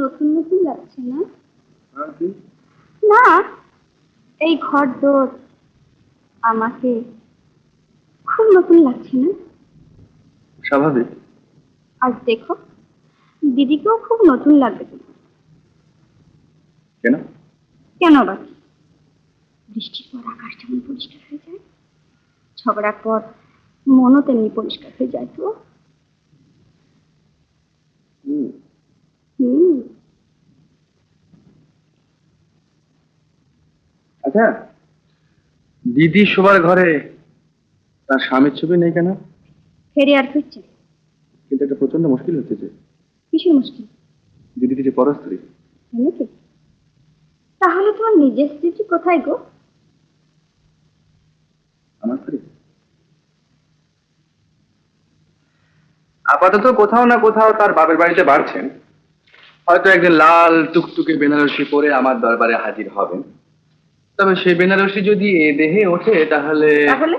নতুন নতুন লাগছে না? না, এই ঘর দোর আমাকে খুব নতুন লাগছে না? স্বাভাবিক। আজ দেখো, দিদিকেও খুব নতুন লাগবে। কেন? কেন আবার? বৃষ্টির পর আকাশ যেমন পরিষ্কার হয়ে যায়, ঝগড়ার পর মনও তেমনি পরিষ্কার হয়ে যায়। তো আচ্ছা, দিদি শোবার ঘরে তার স্বামীর ছবি নেই কেন? ফেরে আর ফিরছে। কিন্তু একটা প্রচন্ড মুশকিল হচ্ছে যে। কিসের মুশকিল? দিদি যে পরস্ত্রী। নাকি? তাহলে তোমার নিজের স্ত্রীটি কোথায় গো? আমার স্ত্রী আপাতত কোথাও না কোথাও তার বাপের বাড়িতে বাড়ছেন। হয়তো একদিন লাল টুকটুকে বেনারসি পরে আমার দরবারে হাজির হবেন। তবে সেই বেনারসি যদি এ দেহে ওঠে তাহলে তাহলে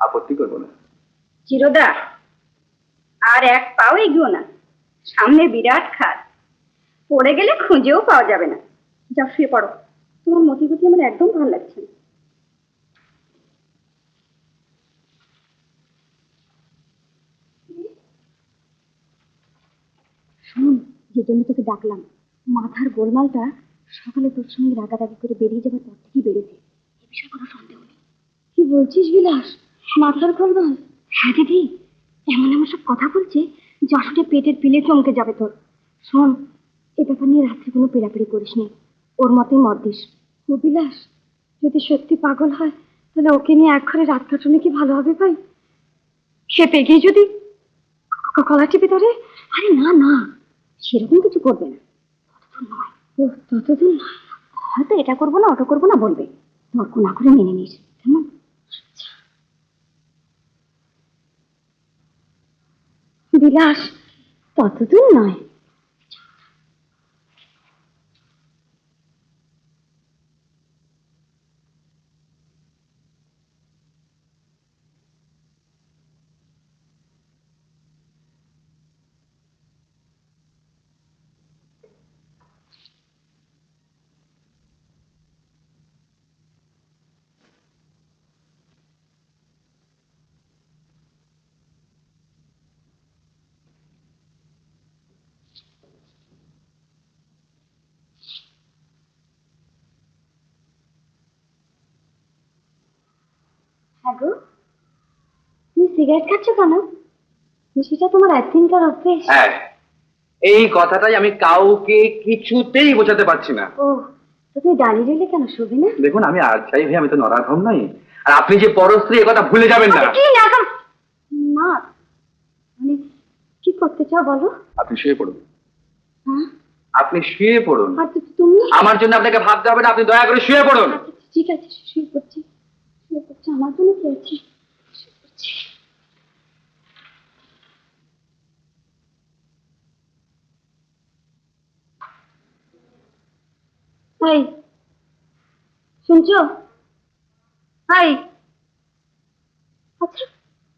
আপত্তি করবো না। চিরদা, আর এক পাও এগিও না, সামনে বিরাট খাট, পড়ে গেলে খুঁজেও পাওয়া যাবে না। যাও শুয়ে পড়ো, তোমার মতিগতি আমার একদম ভালো লাগছে না। শোন, যে জন্য তোকে ডাকলাম, মাথার গোলমালটা সকালে তোর সঙ্গে রাগারাগি করে বেরিয়ে যাবার পর থেকেই বেড়েছে। এ বিষয়ে কোনো সন্দেহ নেই। কি বলছিস বিলাস? মাথার গোলমাল? হ্যাঁ দিদি, এমন এমন সব কথা বলছে যে আসলে পেটের পিলে চমকে যাবে তোর। শোন, এ ব্যাপার নিয়ে রাত্রে কোনো পেড়াপেড়ি করিস নি, ওর মতেই মত দিস। ও বিলাস, যদি সত্যি পাগল হয় তাহলে ওকে নিয়ে এক ঘরে রাত কাটানো কি ভালো হবে ভাই? খেতে গিয়ে যদি কলা টিপে ধরে? আরে না না, সেরকম কিছু করবে না। ততদূর নয়। ও ততদূর নয়, হয়তো এটা করবো না ওটা করবো না বলবে, তর্ক না করে মেনে নিস কেমন? বিলাস, ততদূর নয়। হ্যাঁ গো, তুমি সিগারেট খাচ্ছ কেন? সেটা তোমার একদিনকার অভ্যেস? হ্যাঁ, এই কথাটাই আমি কাউকে কিছুতেই বোঝাতে পারছি না। ও, তো তুমি দাঁড়িয়ে রইলে কেন, শোবে না? দেখুন, আমি আর চাই ভাই, আমি তো নরাধম নই। আর আপনি যে পরস্ত্রী এ কথা ভুলে যাবেন না। কি না না, মানে কি করতে চাও বলো? আপনি শুয়ে পড়ুন। হ্যাঁ, আপনি শুয়ে পড়ুন। আর তুমি? আমার জন্য আপনাকে ভাবতে হবে না, আপনি দয়া করে শুয়ে পড়ুন। আচ্ছা, ঠিক আছে, শুয়ে পড়ছি। শুয়ে পড়ছি, আমার জন্য কি আছে? শুয়ে পড়ছি। হাই, শুনছো? হাই, আচ্ছা,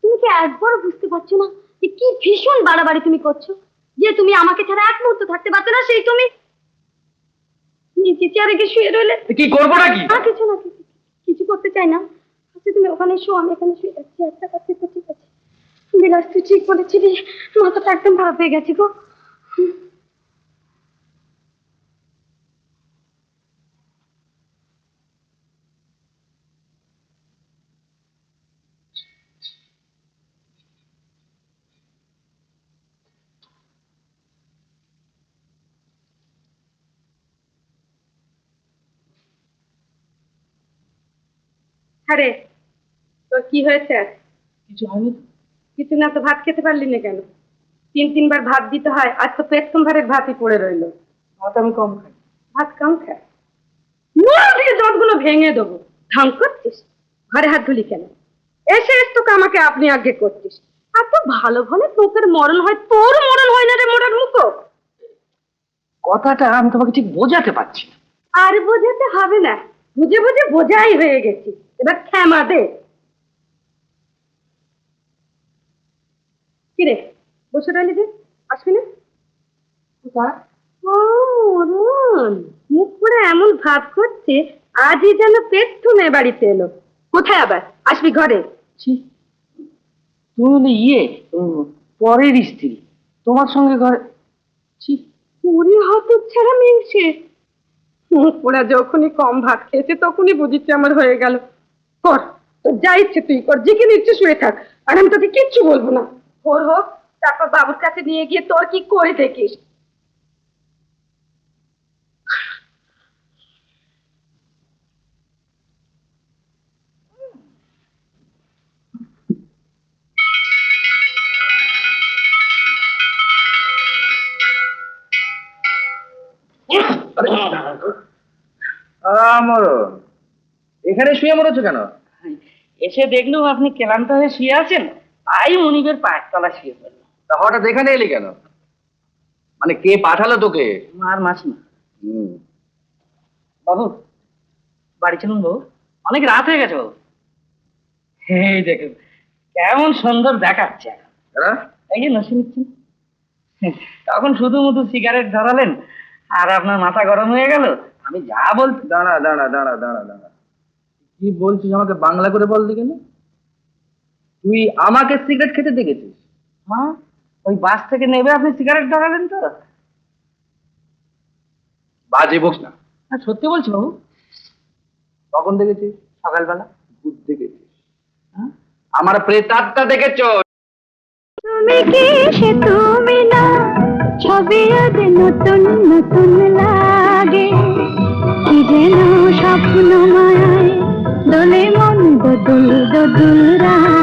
তুমি কি একবারও বুঝতে পারছো না যে কি ভীষণ বাড়াবাড়ি তুমি করছো? যে তুমি আমাকে ছাড়া এক মুহূর্ত থাকতে পারছো না, সেই তুমি নিচে চেয়ারে গিয়ে শুয়ে রইলে। কি করবো নাকি? না কিছু না, কিছু করতে চাই না। আচ্ছা তুমি ওখানে শো, আমি এখানে শুয়ে যাচ্ছি। একটা কথা তো ঠিক আছে। বিলাস, তুই ঠিক বলেছিলি, মাথাটা একদম খারাপ হয়ে গেছে গো। আরে, তোর কি হয়েছে? কিছু হয়নি। কিছু না তো ভাত খেতে পারলি না কেন? তিনবার ভাত দিতে হয়, আজ তো পেট সম্ভারের ভাতই পড়ে রইলো। ভাত আমি কম খাই। ভাত কম খায়? মুখ থেকে দাঁতগুলো ভেঙে দেবো। ঢং করছিস? ঘরে হাত ধুলি কেন? এসে তোকে আমাকে আপনি আগে করছিস। এত ভালো ভালো তোকের মরণ হয়, তোর মরণ হয় না রে মোড়ার মুখো। কথাটা আমি তোমাকে ঠিক বোঝাতে পারছি না। আর বোঝাতে হবে না, বুঝে বুঝে বোঝাই হয়ে গেছি। এবার ক্ষমা দে। কিরে, বসে রইলি যে, আসবি না? কোথায়? ও অরুণ, মুখ পুরো এমন ভাব করছে আজই যেন পেট্টু মেয়ে বাড়িতে এলো। কোথায় আবার আসবি ঘরে? তুমি হলে পরের স্ত্রী, তোমার সঙ্গে ঘরে। পুরি হত ছাড়া মিলছে। মুখ পোড়া যখনই কম ভাত খেয়েছে তখনই বুঝিচ্ছে আমার হয়ে গেল। কর, তোর যা ইচ্ছে তুই কর, যেখানে ইচ্ছে শুয়ে থাক, আর আমি তোকে কিচ্ছু বলবো না। ভোর হোক, তারপর বাবুর কাছে নিয়ে গিয়ে তোর কি করে দেখিস। মরণ, এখানে শুয়ে মরেছো কেন? এসে দেখলুম আপনি ক্লান্ত হয়ে শুয়ে আছেন, তাই মনিবের পায়ের তলা শুয়ে পড়লাম। তা হঠাৎ এখানে এলি কেন? মানে কে পাঠালো তোকে? মার মাসিমা। বাবু, বাড়ি চলুন বাবু, অনেক রাত হয়ে গেছে বাবু। এই দেখুন কেমন সুন্দর দেখাচ্ছে এখন। হ্যাঁ? এই যে নসি নিচ্ছেন, তখন শুধু মুধু সিগারেট ধরালেন আর আপনার মাথা গরম হয়ে গেল। আমি যা বলছি। দাঁড়া দাঁড়া দাঁড়া দাঁড়া দাঁড়া, কি বলছিস আমাকে বাংলা করে বল দিকে না। তুই আমাকে সিগারেট খেতে দেখেছিস? হ্যাঁ, ওই বাস থেকে নেবে আপনি সিগারেট ধরালেন তো। বাজে বস না। হ্যাঁ, সত্যি বলছি বাবু। কখন দেখেছিস? সকালবেলা। ভূত দেখেছিস? হ্যাঁ? আমার প্রেতাত্মা দেখেছো? তুমি কি সে তুমি না, ছবি আজ নতুন নতুন লাগে, কি যেন স্বপ্ন মায়ায় দোলে মন দোদুল দোদুল রায়।